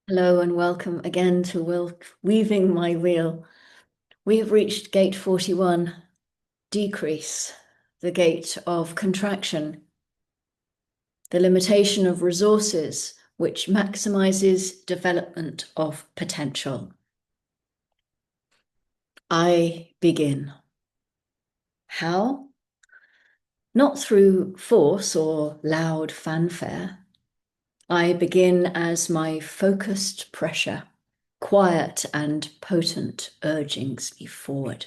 Hello and welcome again to Weaving My Wheel. We have reached gate 41, decrease, the gate of contraction, the limitation of resources which maximizes development of potential. I begin. How? Not through force or loud fanfare. I begin as my focused pressure, quiet and potent urgings me forward.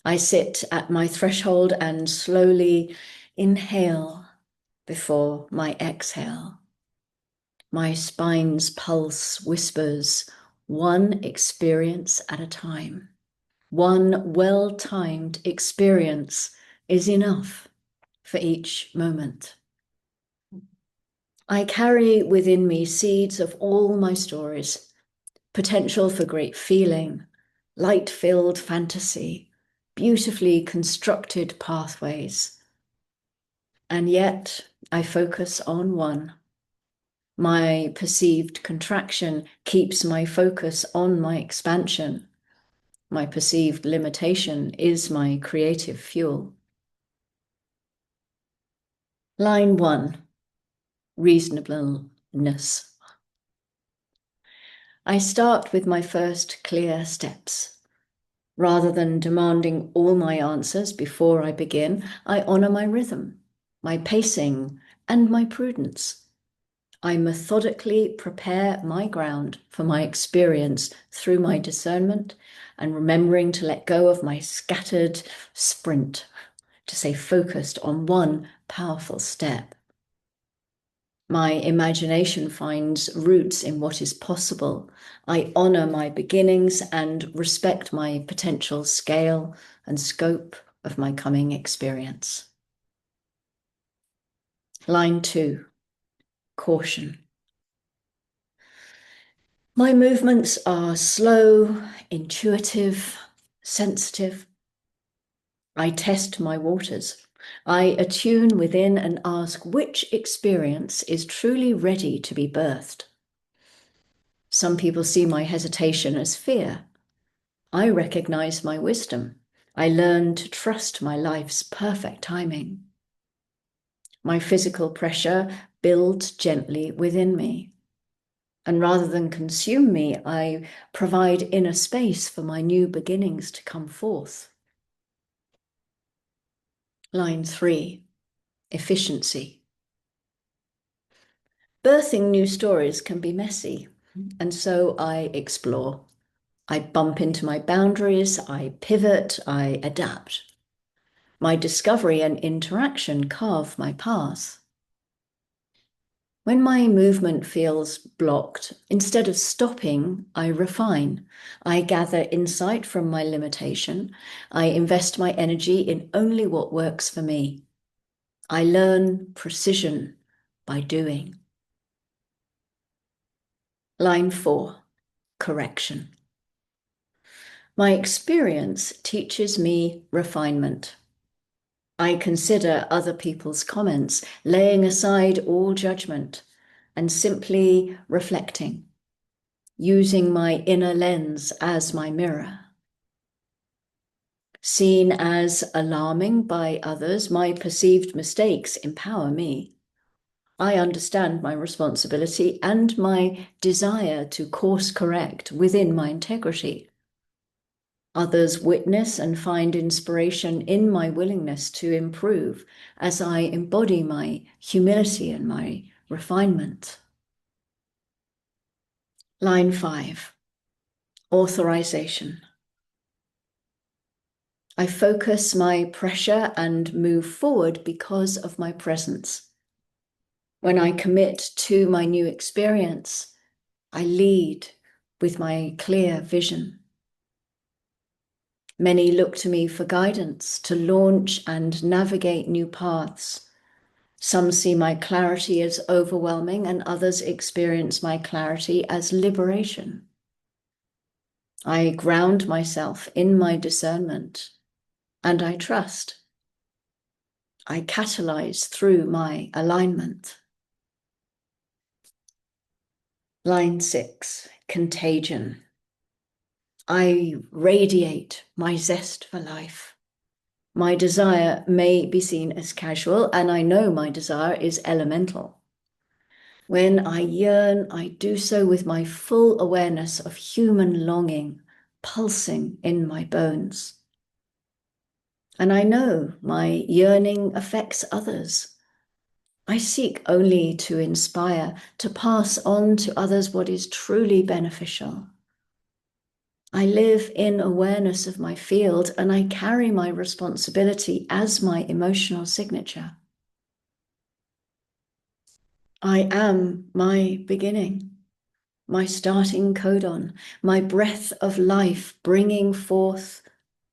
I sit at my threshold and slowly inhale before my exhale. My spine's pulse whispers, one experience at a time. One well-timed experience is enough for each moment. I carry within me seeds of all my stories, potential for great feeling, light-filled fantasy, beautifully constructed pathways. And yet I focus on one. My perceived contraction keeps my focus on my expansion. My perceived limitation is my creative fuel. Line 1, reasonableness. I start with my first clear steps. Rather than demanding all my answers before I begin, I honor my rhythm, my pacing, and my prudence. I methodically prepare my ground for my experience through my discernment and remembering to let go of my scattered sprint, to stay focused on one powerful step. My imagination finds roots in what is possible. I honor my beginnings and respect my potential scale and scope of my coming experience. Line 2, caution. My movements are slow, intuitive, sensitive. I test my waters. I attune within and ask which experience is truly ready to be birthed. Some people see my hesitation as fear. I recognize my wisdom. I learn to trust my life's perfect timing. My physical pressure builds gently within me. And rather than consume me, I provide inner space for my new beginnings to come forth. Line 3, efficiency. Birthing new stories can be messy, and so I explore. I bump into my boundaries, I pivot, I adapt. My discovery and interaction carve my path. When my movement feels blocked, instead of stopping, I refine. I gather insight from my limitation. I invest my energy in only what works for me. I learn precision by doing. Line 4, correction. My experience teaches me refinement. I consider other people's comments, laying aside all judgment and simply reflecting, using my inner lens as my mirror. Seen as alarming by others, my perceived mistakes empower me. I understand my responsibility and my desire to course correct within my integrity. Others witness and find inspiration in my willingness to improve as I embody my humility and my refinement. Line 5, authorization. I focus my pressure and move forward because of my presence. When I commit to my new experience, I lead with my clear vision. Many look to me for guidance to launch and navigate new paths. Some see my clarity as overwhelming, and others experience my clarity as liberation. I ground myself in my discernment, and I trust. I catalyze through my alignment. Line 6, contagion. I radiate my zest for life. My desire may be seen as casual, and I know my desire is elemental. When I yearn, I do so with my full awareness of human longing pulsing in my bones. And I know my yearning affects others. I seek only to inspire, to pass on to others what is truly beneficial. I live in awareness of my field, and I carry my responsibility as my emotional signature. I am my beginning, my starting codon, my breath of life bringing forth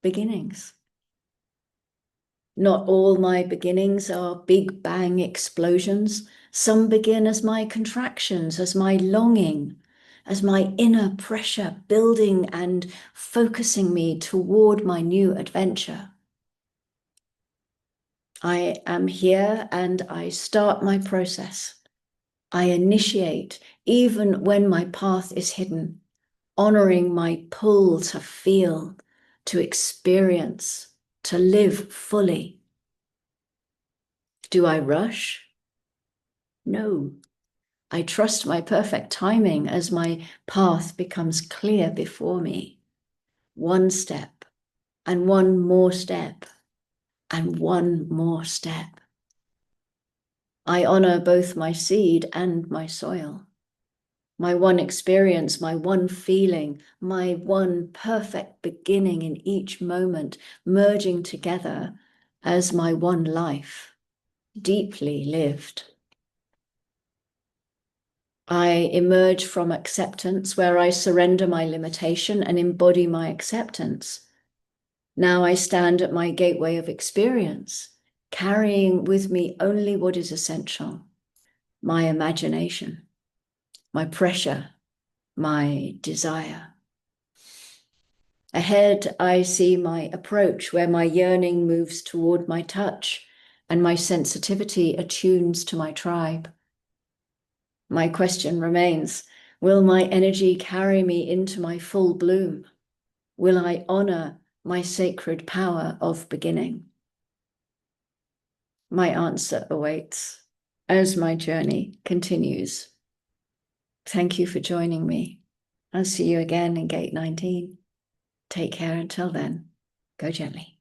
beginnings. Not all my beginnings are big bang explosions. Some begin as my contractions, as my longing, as my inner pressure building and focusing me toward my new adventure. I am here and I start my process. I initiate even when my path is hidden, honoring my pull to feel, to experience, to live fully. Do I rush? No. I trust my perfect timing as my path becomes clear before me. One step, and one more step, and one more step. I honor both my seed and my soil. My one experience, my one feeling, my one perfect beginning in each moment, merging together as my one life, deeply lived. I emerge from acceptance, where I surrender my limitation and embody my acceptance. Now I stand at my gateway of experience, carrying with me only what is essential: my imagination, my pressure, my desire. Ahead, I see my approach, where my yearning moves toward my touch and my sensitivity attunes to my tribe. My question remains, will my energy carry me into my full bloom? Will I honor my sacred power of beginning? My answer awaits as my journey continues. Thank you for joining me. I'll see you again in Gate 19. Take care until then. Go gently.